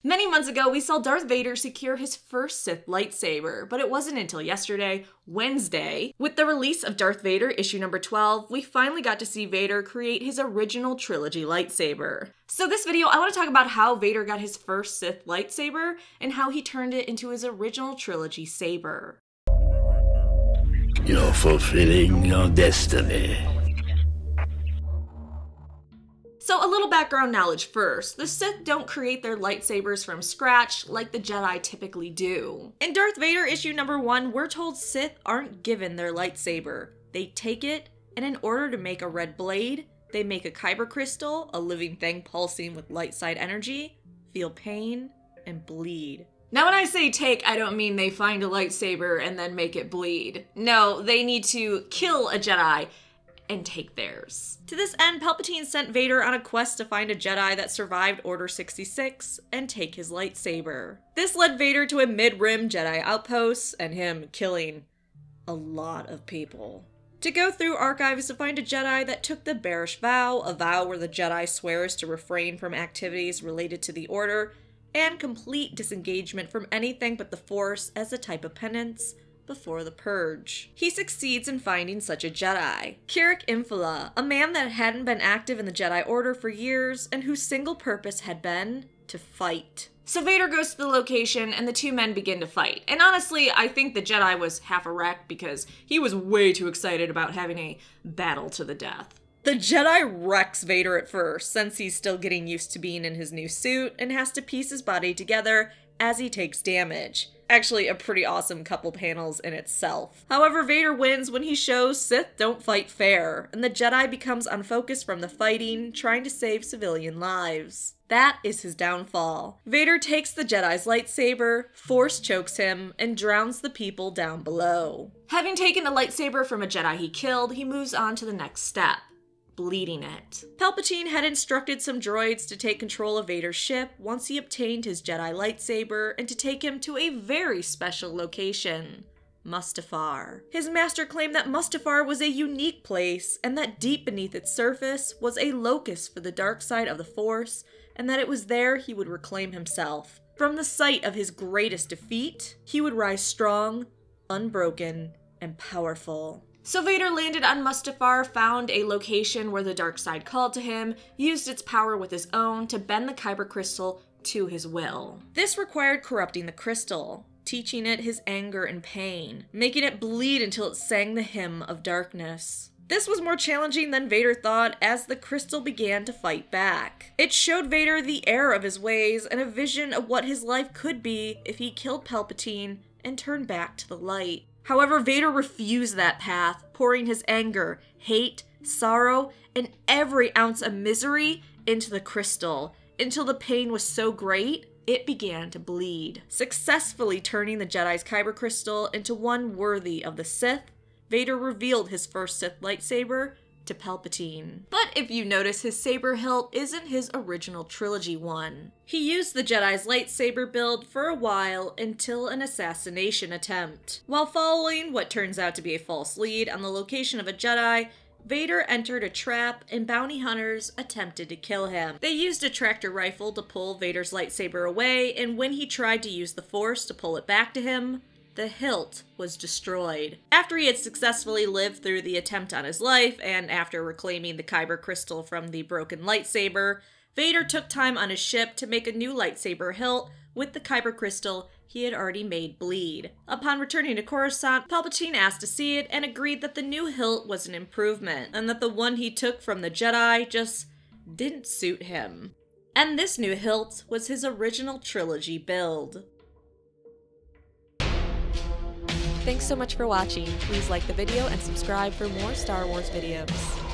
Many months ago, we saw Darth Vader secure his first Sith lightsaber, but it wasn't until yesterday, Wednesday, with the release of Darth Vader issue number 12, we finally got to see Vader create his original Trilogy Lightsaber. So this video, I want to talk about how Vader got his first Sith lightsaber and how he turned it into his original Trilogy saber. You're fulfilling your destiny. So a little background knowledge first. The Sith don't create their lightsabers from scratch like the Jedi typically do. In Darth Vader issue number 1, we're told Sith aren't given their lightsaber. They take it, and in order to make a red blade, they make a kyber crystal, a living thing pulsing with light side energy, feel pain, and bleed. Now when I say take, I don't mean they find a lightsaber and then make it bleed. No, they need to kill a Jedi and take theirs. To this end, Palpatine sent Vader on a quest to find a Jedi that survived Order 66 and take his lightsaber. This led Vader to a mid-rim Jedi outpost and him killing a lot of people. To go through archives to find a Jedi that took the Bearish Vow, a vow where the Jedi swears to refrain from activities related to the Order, and complete disengagement from anything but the Force as a type of penance before the Purge. He succeeds in finding such a Jedi. Kirik Infala, a man that hadn't been active in the Jedi Order for years and whose single purpose had been to fight. So Vader goes to the location and the two men begin to fight. And honestly, I think the Jedi was half a wreck because he was way too excited about having a battle to the death. The Jedi wrecks Vader at first, since he's still getting used to being in his new suit and has to piece his body together as he takes damage. Actually, a pretty awesome couple panels in itself. However, Vader wins when he shows Sith don't fight fair, and the Jedi becomes unfocused from the fighting, trying to save civilian lives. That is his downfall. Vader takes the Jedi's lightsaber, Force chokes him, and drowns the people down below. Having taken a lightsaber from a Jedi he killed, he moves on to the next step. Bleeding it. Palpatine had instructed some droids to take control of Vader's ship once he obtained his Jedi lightsaber and to take him to a very special location, Mustafar. His master claimed that Mustafar was a unique place and that deep beneath its surface was a locus for the dark side of the Force and that it was there he would reclaim himself. From the site of his greatest defeat, he would rise strong, unbroken, and powerful. So Vader landed on Mustafar, found a location where the dark side called to him, used its power with his own to bend the kyber crystal to his will. This required corrupting the crystal, teaching it his anger and pain, making it bleed until it sang the hymn of darkness. This was more challenging than Vader thought as the crystal began to fight back. It showed Vader the error of his ways and a vision of what his life could be if he killed Palpatine and turned back to the light. However, Vader refused that path, pouring his anger, hate, sorrow, and every ounce of misery into the crystal, until the pain was so great, it began to bleed. Successfully turning the Jedi's kyber crystal into one worthy of the Sith, Vader revealed his first Sith lightsaber to Palpatine. But if you notice, his saber hilt isn't his original trilogy one. He used the Jedi's lightsaber build for a while until an assassination attempt. While following what turns out to be a false lead on the location of a Jedi, Vader entered a trap and bounty hunters attempted to kill him. They used a tractor rifle to pull Vader's lightsaber away, and when he tried to use the Force to pull it back to him, the hilt was destroyed. After he had successfully lived through the attempt on his life, and after reclaiming the kyber crystal from the broken lightsaber, Vader took time on his ship to make a new lightsaber hilt with the kyber crystal he had already made bleed. Upon returning to Coruscant, Palpatine asked to see it and agreed that the new hilt was an improvement, and that the one he took from the Jedi just didn't suit him. And this new hilt was his original trilogy build. Thanks so much for watching. Please like the video and subscribe for more Star Wars videos.